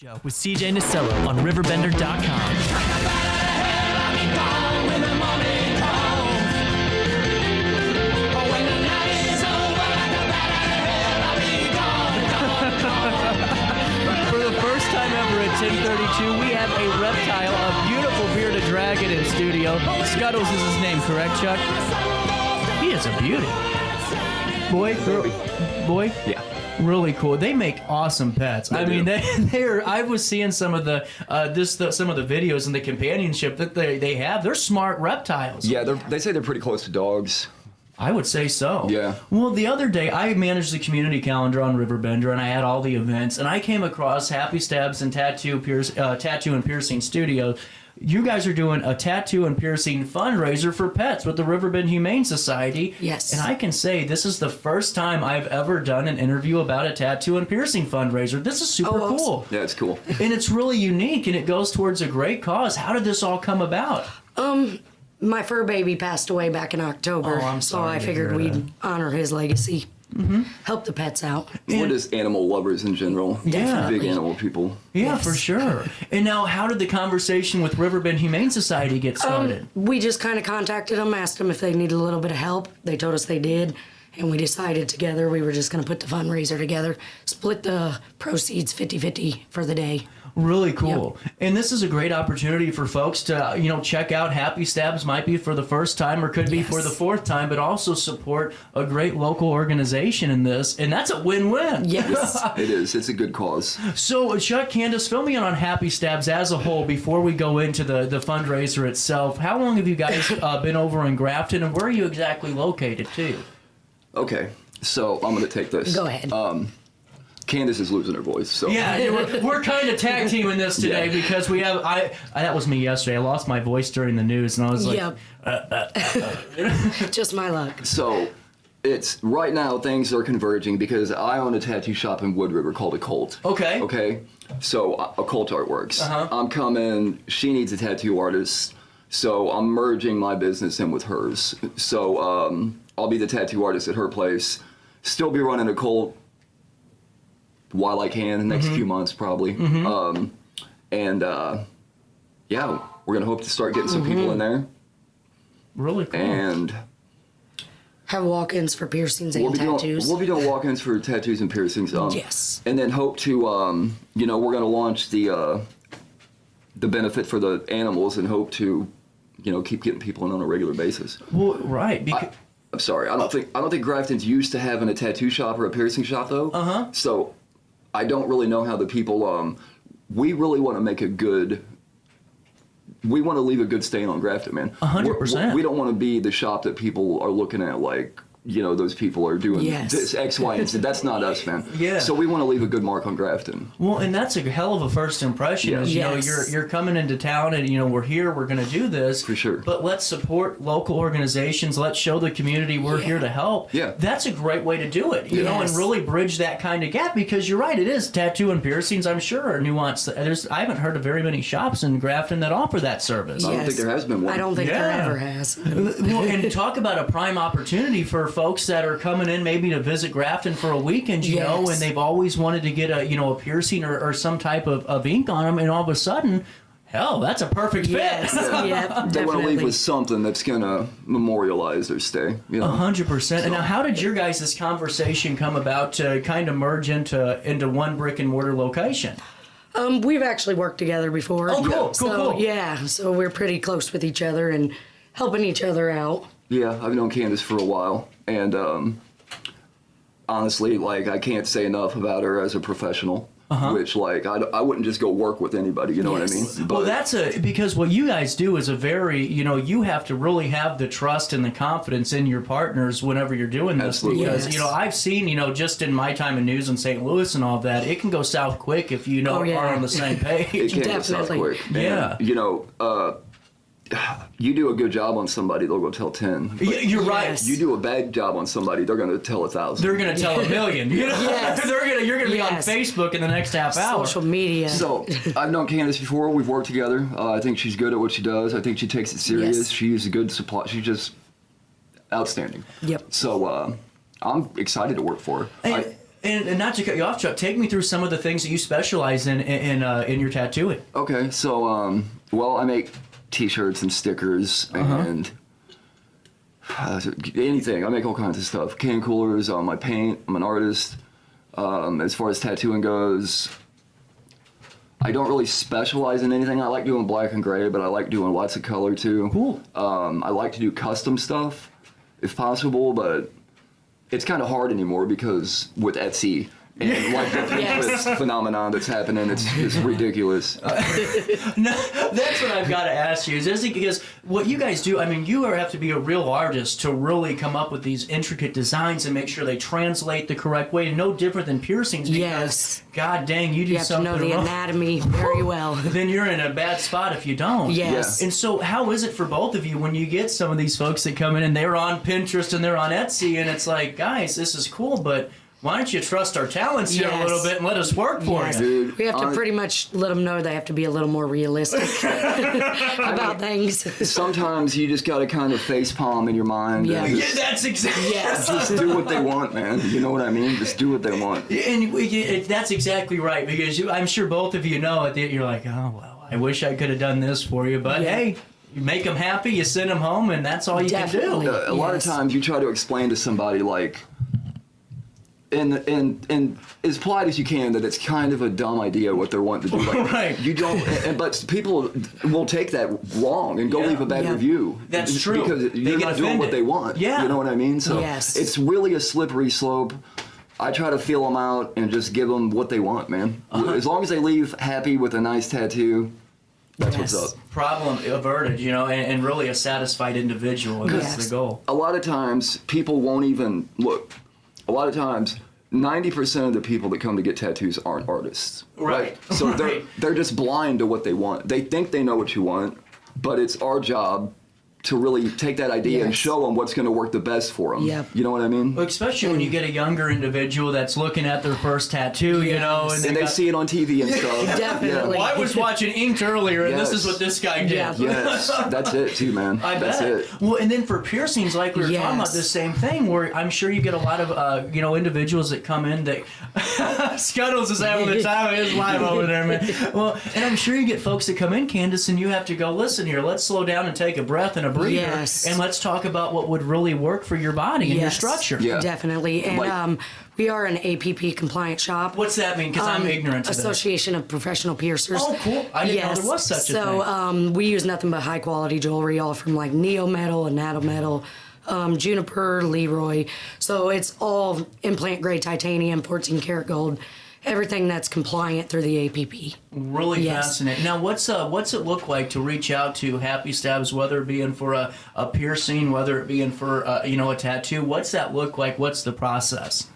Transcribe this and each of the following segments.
Show with CJ Nasello on RiverBender.com. For the first time ever at 10:32, we have a reptile, a beautiful bearded dragon in studio. Scuttles is his name, correct, Chuck? He is a beauty. Boy? Yeah. Really cool. They make awesome pets. I mean, they're. I was seeing some of the some of the videos and the companionship that they have. They're smart reptiles. Yeah, they say they're pretty close to dogs. I would say so. Yeah. Well, the other day I managed the community calendar on RiverBender, and I had all the events, and I came across HappyStabs and Tattoo and Piercing Studio. You guys are doing a tattoo and piercing fundraiser for pets with the Riverbend Humane Society. Yes. And I can say this is the first time I've ever done an interview about a tattoo and piercing fundraiser. This is super cool. Yeah, it's cool. And it's really unique, and it goes towards a great cause. How did this all come about? My fur baby passed away back in October, Oh, I'm so sorry I to figured hear we'd honor his legacy. Help the pets out. We're just animal lovers in general. Yeah. Big animal people. Yeah, Yes. for sure. And now, how did the conversation with Riverbend Humane Society get started? We just kind of contacted them, asked them if they needed a little bit of help. They told us they did, and we decided together we were just going to put the fundraiser together, split the proceeds 50-50 for the day. Really cool. And this is a great opportunity for folks to, check out HappyStabs. Might be for the first time or could be for the fourth time, but also support a great local organization in this. And that's a win-win. Yes. It is. It's a good cause. So, Chuck, Candace, fill me in on HappyStabs as a whole before we go into the fundraiser itself. How long have you guys been over in Grafton, and where are you exactly located, too? Okay, so I'm going to take this. Go ahead. Candace is losing her voice, so. Yeah, we're kind of tag teaming this today because we have. That was me yesterday. I lost my voice during the news, and I was like, Yep. Just my luck. So, it's right now things are converging because I own a tattoo shop in Wood River called Occult. Okay. Okay, so Occult Artworks. Uh-huh. I'm coming. She needs a tattoo artist, so I'm merging my business in with hers. So I'll be the tattoo artist at her place. Still be running Occult while I can in the next few months probably. Yeah, we're gonna hope to start getting some people in there. Really cool. And Have walk-ins for piercings and tattoos. we'll be doing walk-ins for tattoos and piercings. Yes. And then hope to, we're gonna launch the benefit for the animals and hope to, keep getting people in on a regular basis. Well, right. I'm sorry, I don't think Grafton's used to having a tattoo shop or a piercing shop though. Uh-huh. So I don't really know how the people. We really want to make we want to leave a good stain on Grafton, man. 100%. We don't want to be the shop that people are looking at like, those people are doing this X, Y, and Z. That's not us, man. Yeah. So we want to leave a good mark on Grafton. Well, and that's a hell of a first impression. Yes. Is, you're coming into town, and we're here. We're going to do this For sure. But let's support local organizations. Let's show the community we're here to help. Yeah. That's a great way to do it. And really bridge that kind of gap because you're right. It is tattoo and piercings. I'm sure are nuanced. I haven't heard of very many shops in Grafton that offer that service. I don't think there has been one. I don't think there ever has. Well, and talk about a prime opportunity for folks that are coming in maybe to visit Grafton for a weekend, and they've always wanted to get a piercing or some type of ink on them, and all of a sudden, hell, that's a perfect fit. Yeah, They want to leave with something that's going to memorialize their stay. 100%. And now, how did your guys' conversation come about to kind of merge into one brick and mortar location? We've actually worked together before. Oh, cool, cool. Yeah, so we're pretty close with each other and helping each other out. Yeah, I've known Candace for a while, and honestly, I can't say enough about her as a professional. Which, I wouldn't just go work with anybody, you know what I mean? But, well, because what you guys do is a very, you have to really have the trust and the confidence in your partners whenever you're doing this. Absolutely. Because, I've seen, just in my time in news in St. Louis and all that, it can go south quick if you are on the same page. It can go south quick. Yeah. And, you do a good job on somebody, they'll go tell 10. You're right. You do a bad job on somebody, they're going to tell 1,000. They're going to tell 1 million. You're going to be on Yes. Facebook in the next half hour. Social media. So, I've known Candace before. We've worked together. I think she's good at what she does. I think she takes it serious. Yes. She's a good supply. She's just outstanding. Yep. So, I'm excited to work for her. And not to cut you off, Chuck, take me through some of the things that you specialize in your tattooing. Okay, so well, I make T-shirts and stickers and anything. I make all kinds of stuff. Can coolers. I paint. I'm an artist. As far as tattooing goes, I don't really specialize in anything. I like doing black and gray, but I like doing lots of color too. Cool. I like to do custom stuff if possible, but it's kind of hard anymore because with Etsy and like the Pinterest phenomenon that's happening, it's ridiculous. No, that's what I've got to ask you. Is because what you guys do, I mean, you have to be a real artist to really come up with these intricate designs and make sure they translate the correct way. No different than piercings. Because, God dang, you do You have to something know the wrong. anatomy very well. Then you're in a bad spot if you don't. Yes. And so how is it for both of you when you get some of these folks that come in and they're on Pinterest and they're on Etsy and it's like, guys, this is cool, but why don't you trust our talents here a little bit and let us work for you? Dude, We have to pretty much let them know they have to be a little more realistic about things. Sometimes you just got to kind of face palm in your mind. Yeah. And Yeah, that's exactly. Yes. just do what they want, man. You know what I mean? Just do what they want. And that's exactly right, because I'm sure both of you know it. You're like, oh, well, I wish I could have done this for you. But hey, you make them happy, you send them home, and that's all you Definitely. can do. A lot of times you try to explain to somebody like, and as polite as you can, that it's kind of a dumb idea what they're wanting to do. Like, Right. You don't, but people will take that wrong and go Yeah. leave a bad Yeah. review. That's true. Because They you're get not doing what offended. they want. Yeah. You know what I mean? So Yes. it's really a slippery slope. I try to feel them out and just give them what they want, man. As long as they leave happy with a nice tattoo, that's what's Yes. up. Problem averted, and really a satisfied individual. And that's Yes. the goal. A lot of times people won't even look. A lot of times 90% of the people that come to get tattoos aren't artists. Right. So Right. they're just blind to what they want. They think they know what you want, but it's our job to really take that idea and Yes. show them what's going to work the best for them. Yep. You know what I mean? Well, especially when you get a younger individual that's looking at their first tattoo, Yes. And they see it on TV and stuff. Definitely. Well, I was watching Inked earlier, and this is Yes. what this guy did. Yeah. Yes, that's it too, man. I That's bet. it. Well, and then for piercings, like we were talking about, Yes. the same thing. Where I'm sure you get a lot of individuals that come in that Scuttles is having the time of his life over there, man. Well, and I'm sure you get folks that come in, Candace, and you have to go, listen here, let's slow down and take a breath and a breather, Yes. and let's talk about what would really work for your body and your Yes. structure. Yeah. Definitely. And Like- we are an APP compliant shop. What's that mean? Because I'm ignorant to that. Association of Professional Piercers. Oh, cool. I didn't know there was such a thing. So we use nothing but high quality jewelry, all from like neo metal, anatto metal, juniper, Leroy. So it's all implant grade titanium, 14 karat gold, everything that's compliant through the APP. Really Yes. fascinating. Now, what's it look like to reach out to HappyStabs, whether it be in for a piercing, whether it be in for a tattoo? What's that look like? What's the process?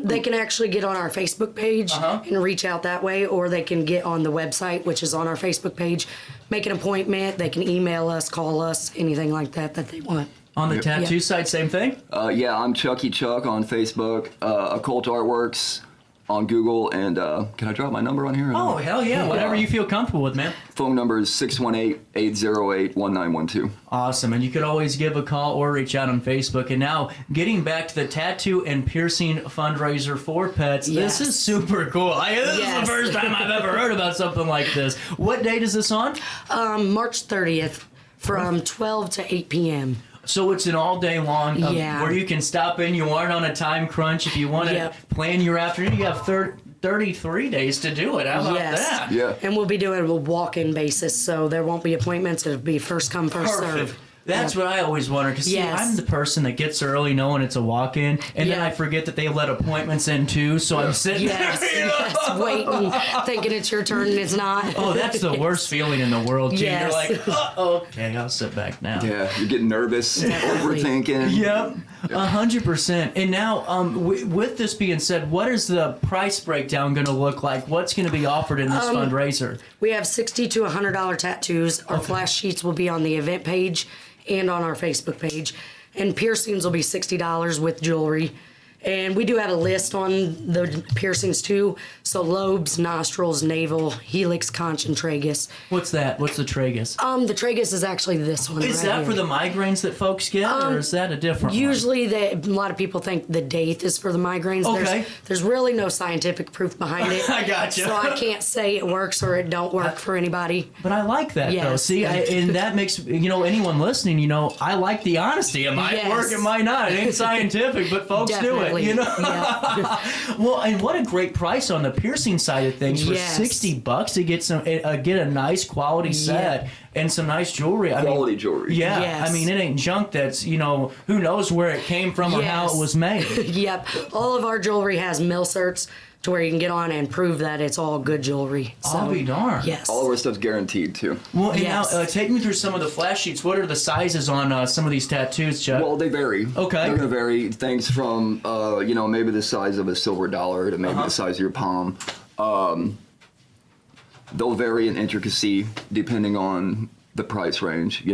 They can actually get on our Facebook page and reach out that way, or they can get on the website, which is on our Facebook page, make an appointment. They can email us, call us, anything like that they want. On the tattoo side, same thing? Yeah, I'm Chucky Chuck on Facebook, Occult Artworks on Google, and can I drop my number on here? Oh, hell yeah. Whatever you feel comfortable with, man. Phone number is 618-808-1912. Awesome. And you could always give a call or reach out on Facebook. And now, getting back to the tattoo and piercing fundraiser for pets, Yes. this is super cool. This is Yes. the first time I've ever heard about something like this. What date is this on? March 30th from 12 to 8 p.m. So it's an all day long Yeah. where you can stop in. You aren't on a time crunch. If you want to Yep. plan your afternoon, you have 33 days to do it. How about Yes. that? Yeah. And we'll be doing a walk-in basis, so there won't be appointments. It'll be first come, first Perfect. serve. That's what I always wonder, because Yes. I'm the person that gets early knowing it's a walk-in, and then Yeah. I forget that they let appointments in too, so I'm sitting Yes, there. You know? yes, waiting, thinking it's your turn and it's not. Oh, that's the worst feeling in the world, too. Yes. You're like, okay, I'll sit back now. Yeah, you're getting nervous, Definitely. overthinking. Yep, 100%. And now, with this being said, what is the price breakdown going to look like? What's going to be offered in this fundraiser? We have $60 to $100 tattoos. Our flash sheets will be on the event page and on our Facebook page. And piercings will be $60 with jewelry. And we do have a list on the piercings too. So lobes, nostrils, navel, helix, conch, and tragus. What's that? What's the tragus? The tragus is actually this one. Is right that here. for the migraines that folks get, or is that a different one? Usually, a lot of people think the date is for the migraines. Okay. There's really no scientific proof behind it. I gotcha. So I can't say it works or it don't work for anybody. But I like that though. Yes. See, and that makes anyone listening. I like the honesty. It might Yes. work, it might not. It ain't scientific, but folks Definitely. do it. Yeah. Well, and what a great price on the piercing side of things for Yes. $60 to get get a nice quality set and some nice jewelry. Quality jewelry. Yeah, Yes. I mean it ain't junk. That's who knows where it came from or how Yes. it was made. Yep. All of our jewelry has mill certs to where you can get on and prove that it's all good jewelry. So, I'll be darned. Yes. All of our stuff's guaranteed too. Well, and Yes. now take me through some of the flash sheets. What are the sizes on some of these tattoos, Chuck? Well, they vary. Okay. They're going to vary. Things from, maybe the size of a silver dollar to maybe the size of your palm. They'll vary in intricacy depending on the price range,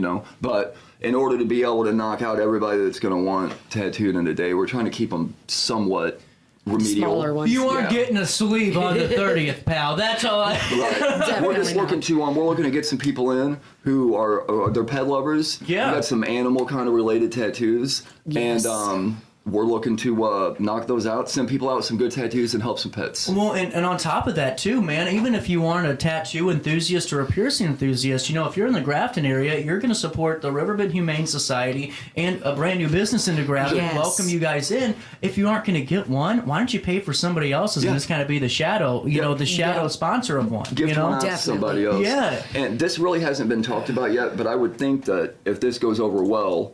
But in order to be able to knock out everybody that's going to want tattooed in a day, we're trying to keep them somewhat remedial. Smaller ones. You aren't Yeah. getting a sleeve on the 30th, pal. That's all I... Right. We're just looking to we're looking to get some people in who are they're pet lovers. Yeah. We got some animal kind of related tattoos, Yes. and we're looking to knock those out, send people out with some good tattoos, and help some pets. Well, and on top of that, too, man, even if you aren't a tattoo enthusiast or a piercing enthusiast, if you're in the Grafton area, you're going to support the Riverbend Humane Society and a brand new business into Grafton. Yes. Welcome you guys in. If you aren't going to get one, why don't you pay for somebody else's and just kind of be the shadow, the shadow Yeah. sponsor of one, Gift one out to Definitely. somebody else. Yeah. And this really hasn't been talked about yet, but I would think that if this goes over well,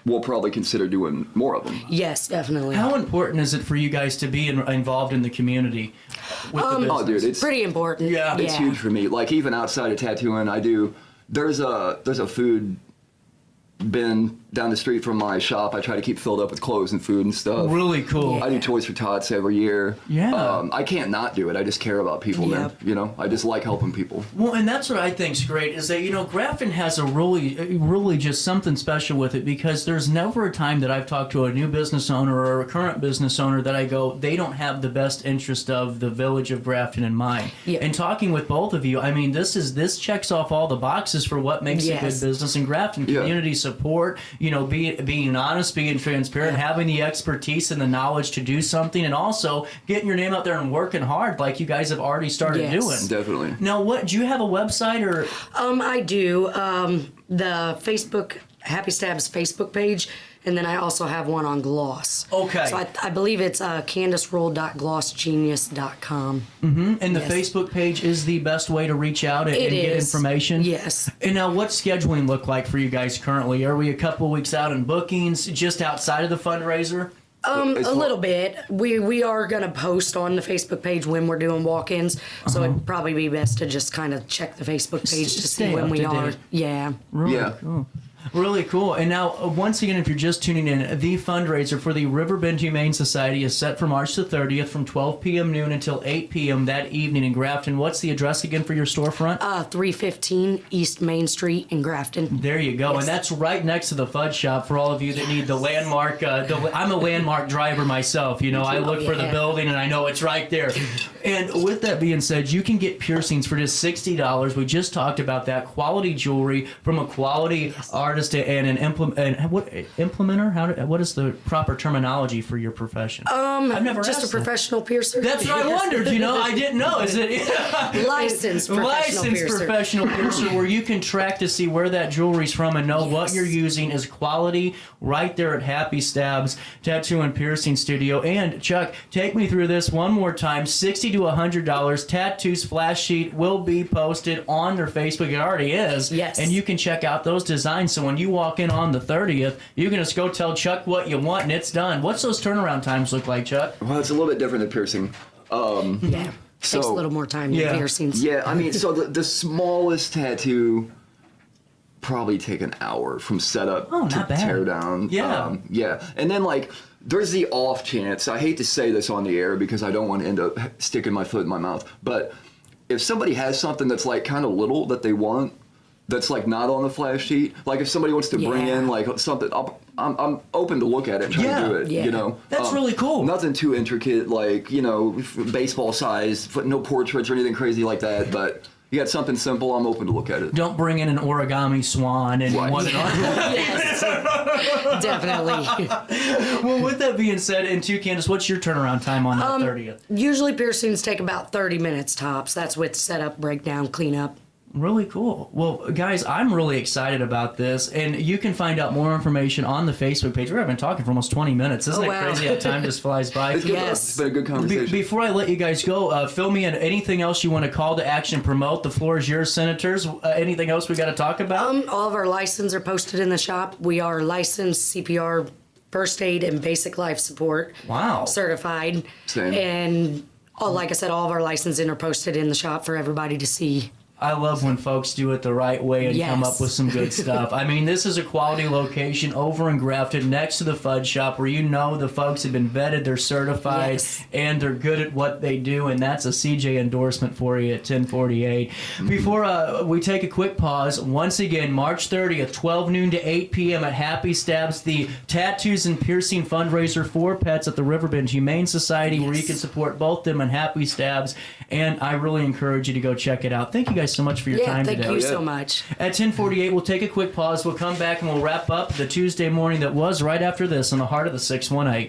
we'll probably consider doing more of them. Yes, definitely. How important is it for you guys to be involved in the community with the business? Oh, dude, it's Pretty important. Yeah. It's huge for me. Like even outside of tattooing, there's a food bin down the street from my shop. I try to keep filled up with clothes and food and stuff. Really cool. I do Toys for Tots every year. Yeah. I can't not do it. I just care about people, man. Yep. I just like helping people. Well, and that's what I think's great is that Grafton has a really just something special with it, because there's never a time that I've talked to a new business owner or a current business owner that I go, they don't have the best interest of the village of Grafton in mind. Yeah. And talking with both of you, I mean, this checks off all the boxes for what makes a good Yes. business in Grafton. Yeah. Community support, being honest, being transparent, having the expertise and the knowledge to do something, and also getting your name out there and working hard like you guys have already started Yes. doing. Definitely. Now, do you have a website or? I do. The Facebook HappyStabs Facebook page, and then I also have one on Gloss. Okay. So I believe it's CandiceRoll.glossgenius.com. And the Yes. Facebook page is the best way to reach out and It get is. information? Yes. And now, what's scheduling look like for you guys currently? Are we a couple weeks out in bookings, just outside of the fundraiser? A little bit. We are going to post on the Facebook page when we're doing walk-ins, so it'd probably be best to just kind of check the Facebook page to Stay see when up we to are. date. Yeah. Really Yeah. cool. Really cool. And now, once again, if you're just tuning in, the fundraiser for the Riverbend Humane Society is set for March the 30th from 12 p.m. noon until 8 p.m. that evening in Grafton. What's the address again for your storefront? 315 East Main Street in Grafton. There you go. Yes. And that's right next to the Fudge Shop for all of you that need the landmark. I'm a landmark driver myself. I look for the Yeah. building and I know it's right there. And with that being said, you can get piercings for just $60. We just talked about that. Quality jewelry from a quality artist and an implementer. What is the proper terminology for your profession? I've never Just a asked that. professional piercer. That's what I wondered. I didn't know. Is it Licensed professional piercer. professional piercer, where you can track to see where that jewelry's from and know what you're using is quality right there at HappyStabs Tattoo and Piercing Studio. And Chuck, take me through this one more time. $60 to $100 tattoos flash sheet will be posted on their Facebook. It already is. Yes. And you can check out those designs. So when you walk in on the 30th, you can just go tell Chuck what you want and it's done. What's those turnaround times look like, Chuck? Well, it's a little bit different than piercing. Yeah. Takes a little more time than piercings. Yeah, I mean, so the smallest tattoo probably take an hour from setup to not bad. tear down. Yeah. Yeah, and then there's the off chance. I hate to say this on the air because I don't want to end up sticking my foot in my mouth, but if somebody has something that's kind of little that they want, that's not on the flash sheet, if somebody wants to bring in something, I'm open to look at it and try to do it. Yeah. You know, That's really cool. Nothing too intricate, like, you know, baseball size, no portraits or anything crazy like that. But you got something simple, I'm open to look at it. Don't bring in an origami swan and Right. one. Yes, definitely. Well, with that being said, and too, Candace, what's your turnaround time on that 30th? Usually piercings take about 30 minutes tops. That's with setup, breakdown, cleanup. Really cool. Well, guys, I'm really excited about this, and you can find out more information on the Facebook page. We've been talking for almost 20 minutes. Isn't Oh, it wow. crazy how time just flies by? It's good. Yes. It's been a good conversation. Before I let you guys go, fill me in. Anything else you want to call to action, promote? The floor is yours, Senators. Anything else we got to talk about? All of our licenses are posted in the shop. We are licensed CPR, first aid, and basic life support. Wow. Certified. Same. And like I said, all of our licensing are posted in the shop for everybody to see. I love when folks do it the right way and come Yes. up with some good stuff. I mean, this is a quality location over in Grafton next to the Fudge Shop where you know the folks have been vetted, they're certified, Yes. and they're good at what they do, and that's a CJ endorsement for you at 1048. Before we take a quick pause, once again, March 30th, 12 noon to 8 p.m. at HappyStabs, the tattoos and piercing fundraiser for pets at the Riverbend Humane Society, where you can support both them and HappyStabs, and I really encourage you to go check it out. Thank you guys so much for your Yeah, time thank today. you so much. At 10:48, we'll take a quick pause. We'll come back and we'll wrap up the Tuesday morning that was right after this on the Heart of the 618.